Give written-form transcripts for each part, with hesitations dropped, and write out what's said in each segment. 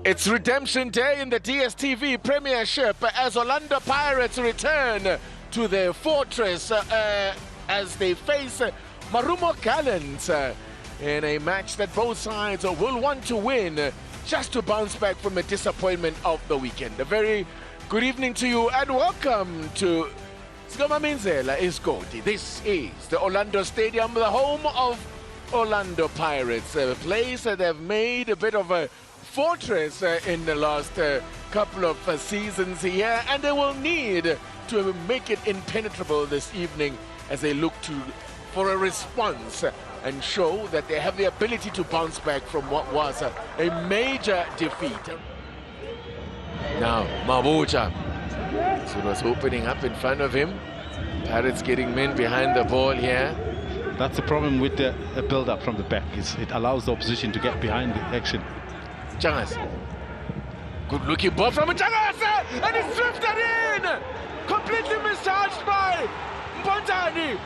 It's redemption day in the DStv Premiership as Orlando Pirates return to their fortress as they face Marumo Gallants in a match that both sides will want to win just to bounce back from the disappointment of the weekend. A very good evening to you and welcome to Sgamaminzela Iskoti. This is the Orlando Stadium, the home of Orlando Pirates, a place that have made a bit of a fortress in the last couple of seasons here, and they will need to make it impenetrable this evening as they look for a response and show that they have the ability to bounce back from what was a major defeat. Now Mabucha, so it was opening up in front of him. Pirates getting men behind the ball here. That's the problem with the build-up from the back. It allows the opposition to get behind the action. Jangas. Good looking ball from Jangas, and it's drifted in! Completely misjudged by Mbontani.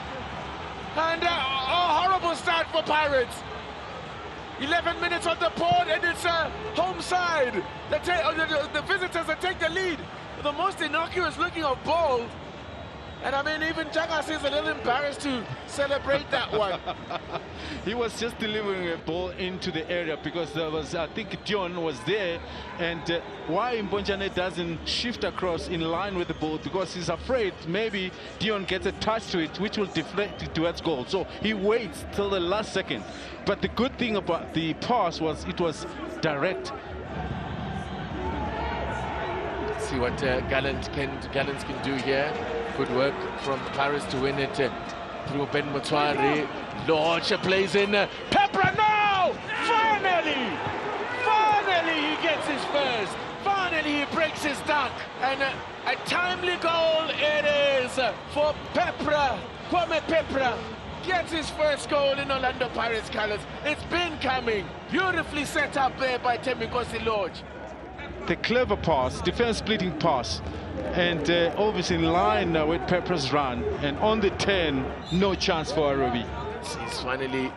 And a horrible start for Pirates. 11 minutes on the board, and it's home side. The visitors that take the lead. The most innocuous looking of ball. And I mean, even Jangas is a little embarrassed to celebrate that one. He was just delivering a ball into the area because there was, I think Dion was there, and why Mbonjane doesn't shift across in line with the ball, because he's afraid maybe Dion gets a touch to it which will deflect it towards goal. So he waits till the last second. But the good thing about the pass was it was direct. See what Gallants can do here. Good work from Paris to win it through Ben Mutwari. Lodge plays in. Pepra, no! Finally he gets his first. Finally he breaks his duck. And a timely goal it is for Pepra. Kwame Pepra gets his first goal in Orlando Pirates colours. It's been coming. Beautifully set up there by Temikosi Lodge. The clever pass, defense splitting pass, and obviously in line with Pepper's run, and on the 10, no chance for Arobi. He's finally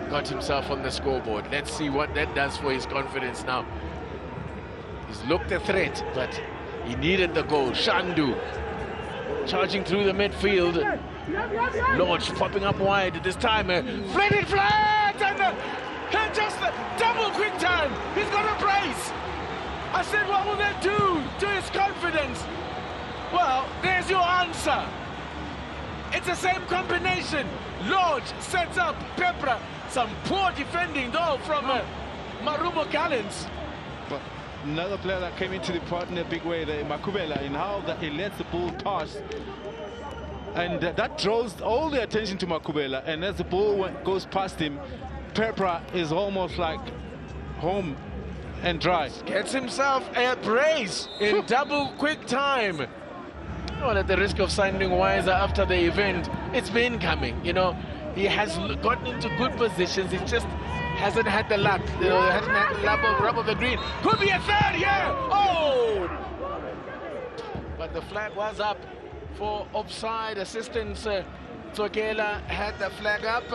got himself on the scoreboard. Let's see what that does for his confidence now. He's looked a threat, but he needed the goal. Shandu charging through the midfield. Lodge popping up wide at this time. Flatted flat, and just double quick time. He's got a brace. I said, what will that do to his confidence? Well, there's your answer. It's the same combination. Lodge sets up Pepra. Some poor defending though from Marumo Gallants. But another player that came into the part in a big way, the Makubela, in how that he lets the ball pass. And that draws all the attention to Makubela. And as the ball goes past him, Pepra is almost like home and dry. Gets himself a brace in double quick time. Well, at the risk of sounding wiser after the event, it's been coming. You know, he has gotten into good positions. He just hasn't had the luck. You know, hasn't had the rub of the green. Could be a third, yeah! Oh! But the flag was up for offside. Assistance Tsokela had the flag up,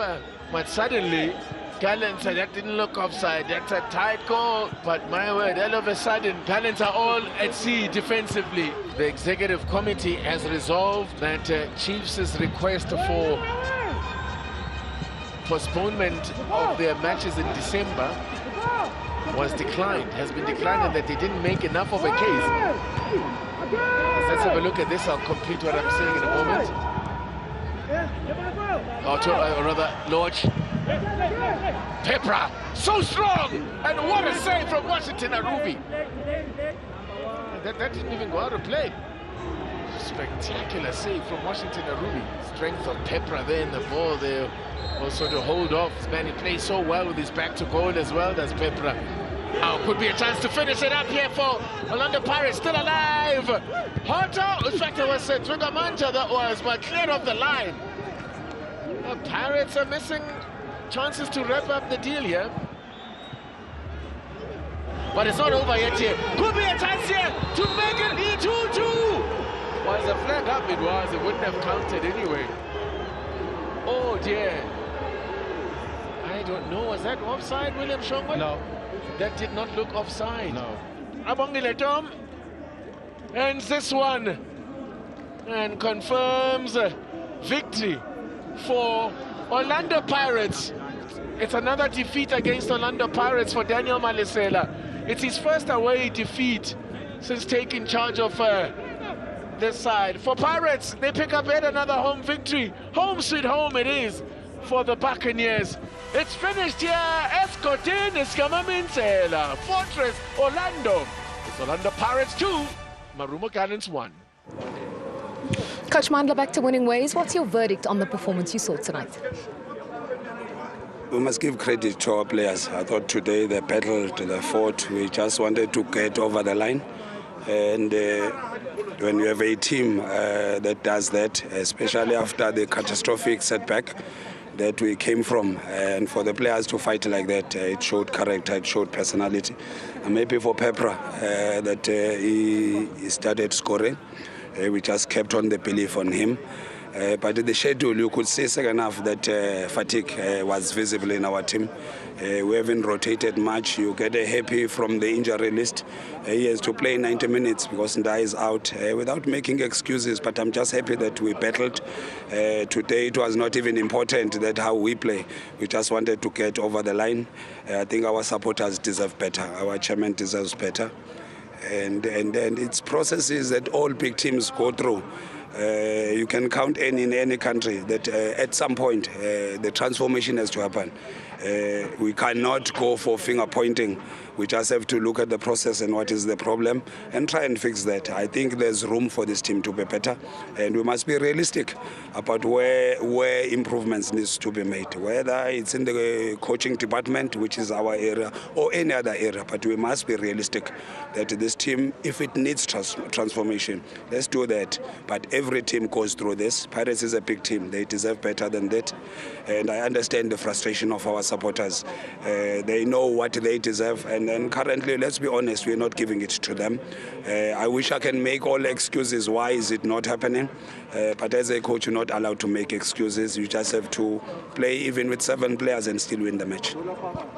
but suddenly Gallants said that didn't look offside. That's a tight goal, but my word, all of a sudden Gallants are all at sea defensively. The executive committee has resolved that Chiefs' request for postponement of their matches in December was declined, has been declined, and that they didn't make enough of a case. Let's have a look at this. I'll complete what I'm saying in a moment. Or rather, Lodge. Pepra, so strong! And what a save from Washington Arubi. That didn't even go out of play. Spectacular save from Washington Arubi. Strength of Pepra there in the ball there. Also to hold off. This man, he plays so well with his back to goal as well, does Pepra. Now could be a chance to finish it up here for Orlando Pirates, still alive. Hoto, in fact it was Trigamanta that was, but clear off the line. The Pirates are missing chances to wrap up the deal here. But it's not over yet here. Could be a chance here to make it 2-2. Was the flag up? It was. It wouldn't have counted anyway. Oh dear. I don't know. Was that offside, William Shongwe? No, That did not look offside. No. Abongile Tom ends this one and confirms victory for Orlando Pirates. It's another defeat against Orlando Pirates for Daniel Malisela. It's his first away defeat since taking charge of this side. For Pirates, they pick up yet another home victory. Home sweet home it is for the Buccaneers. It's finished here. Escotin Escamaminsela. Fortress Orlando. It's Orlando Pirates 2, Marumo Gallants 1. Coach Mandla, back to winning ways. What's your verdict on the performance you saw tonight? We must give credit to our players. I thought today they battled, they fought. We just wanted to get over the line. And when you have a team that does that, especially after the catastrophic setback that we came from, and for the players to fight like that, it showed character, it showed personality. And maybe for Pepra, that he started scoring. We just kept on the belief on him. But in the schedule, you could see second half that fatigue was visible in our team. We haven't rotated much. You get a happy from the injury list. He has to play 90 minutes because Ndai is out without making excuses. But I'm just happy that we battled. Today it was not even important that how we play. We just wanted to get over the line. I think our supporters deserve better. Our chairman deserves better. And it's processes that all big teams go through. You can count in any country that at some point the transformation has to happen. We cannot go for finger pointing. We just have to look at the process and what is the problem and try and fix that. I think there's room for this team to be better, and we must be realistic about where improvements needs to be made, whether it's in the coaching department, which is our area, or any other area. But we must be realistic that this team, if it needs transformation, let's do that. But every team goes through this. Pirates is a big team. They deserve better than that. And I understand the frustration of our supporters. They know what they deserve. And currently, let's be honest, we're not giving it to them. I wish I can make all excuses. Why is it not happening? But as a coach, you're not allowed to make excuses. You just have to play even with 7 players and still win the match.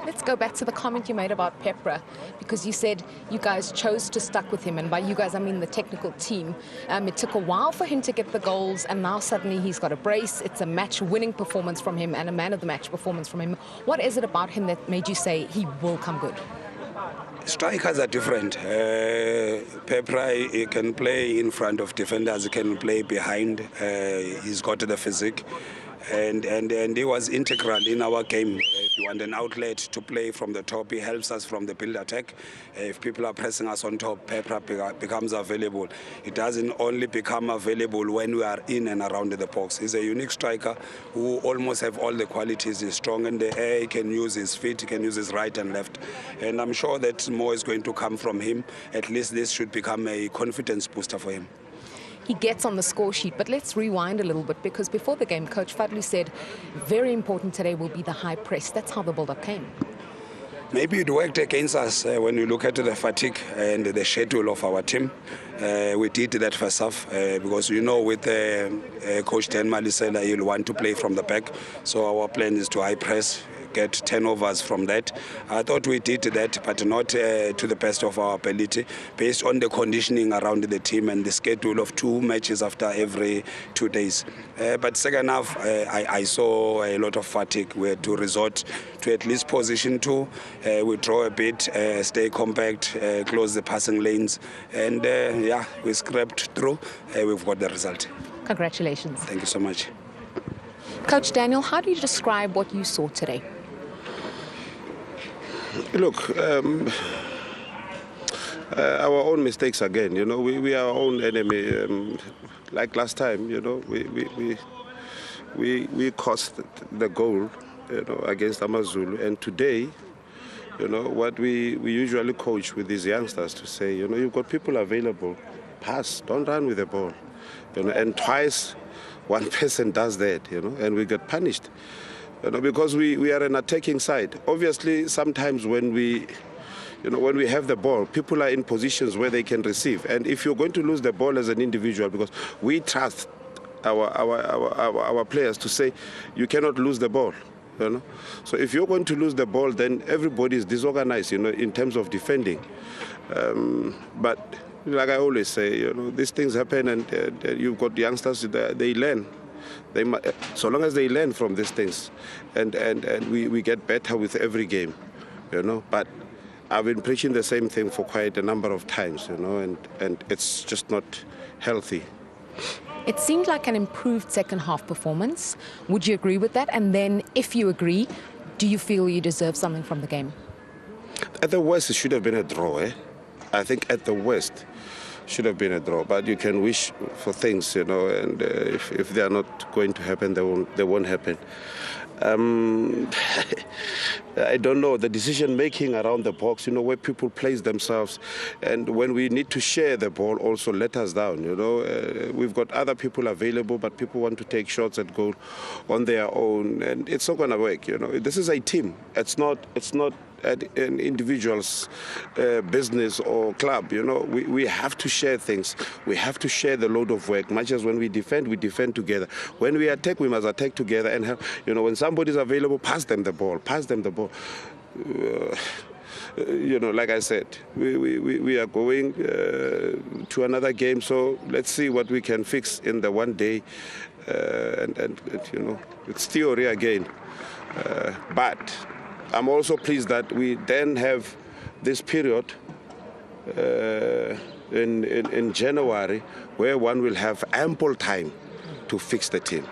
Let's go back to the comment you made about Pepra, because you said you guys chose to stuck with him, and by you guys I mean the technical team. It took a while for him to get the goals, and now suddenly he's got a brace. It's a match-winning performance from him and a man-of-the-match performance from him. What is it about him that made you say he will come good? Strikers are different. Pepra, he can play in front of defenders, he can play behind. He's got the physique. And he was integral in our game. If you want an outlet to play from the top, he helps us from the build attack. If people are pressing us on top, Pepra becomes available. It doesn't only become available when we are in and around the box. He's a unique striker who almost have all the qualities. He's strong in the air, he can use his feet, he can use his right and left. And I'm sure that more is going to come from him. At least this should become a confidence booster for him. He gets on the score sheet, but let's rewind a little bit, because before the game, Coach Fadlu said very important today will be the high press. That's how the build-up came. Maybe it worked against us when you look at the fatigue and the schedule of our team. We did that first half because, you know, with Coach Dan Malisela, he'll want to play from the back. So our plan is to high press, get turnovers from that. I thought we did that, but not to the best of our ability, based on the conditioning around the team and the schedule of 2 matches after every 2 days. But second half, I saw a lot of fatigue. We had to resort to at least position 2, withdraw a bit, stay compact, close the passing lanes, and yeah, we scraped through. We've got the result. Congratulations. Thank you so much. Coach Daniel, how do you describe what you saw today? Look, our own mistakes again. You know, we are our own enemy. Like last time, you know, we cost the goal, you know, against Amazulu. And today, you know, what we usually coach with these youngsters to say, you know, you've got people available, pass, don't run with the ball. You know, and twice one person does that, you know, and we get punished. You know, because we are an attacking side. Obviously, sometimes when we have the ball, people are in positions where they can receive. And if you're going to lose the ball as an individual, because we trust our players to say, you cannot lose the ball. you know. So if you're going to lose the ball, then everybody is disorganized, you know, in terms of defending. But like I always say, you know, these things happen, and you've got youngsters, they learn. So long as they learn from these things, and we get better with every game, you know. But I've been preaching the same thing for quite a number of times, you know, and it's just not healthy. It seemed like an improved second half performance. Would you agree with that? And then, if you agree, do you feel you deserve something from the game? At the worst, it should have been a draw, eh? I think at the worst, should have been a draw. But you can wish for things, you know, and if they are not going to happen, they won't happen. I don't know, the decision-making around the box, you know, where people place themselves, and when we need to share the ball also let us down, you know. We've got other people available, but people want to take shots at goal on their own, and it's not going to work, you know. This is a team. It's not an individual's business or club, you know. We have to share things. We have to share the load of work. Much as when we defend together. When we attack, we must attack together and help. You know, when somebody's available, pass them the ball. You know, like I said, we are going to another game, so let's see what we can fix in the one day. And you know, it's theory again. But I'm also pleased that we then have this period in January where one will have ample time to fix the team.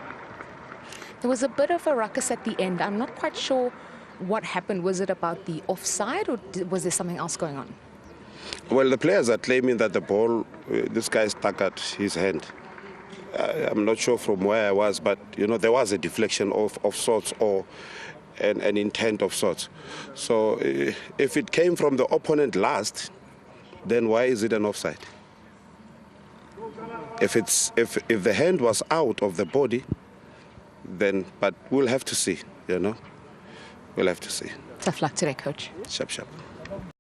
There was a bit of a ruckus at the end. I'm not quite sure what happened. Was it about the offside, or was there something else going on? Well, the players are claiming that the ball, this guy stuck at his hand. I'm not sure from where I was, but, you know, there was a deflection of sorts, or an intent of sorts. So if it came from the opponent last, then why is it an offside? If the hand was out of the body, then, but we'll have to see, you know. We'll have to see. Tough luck today, Coach. Sharp.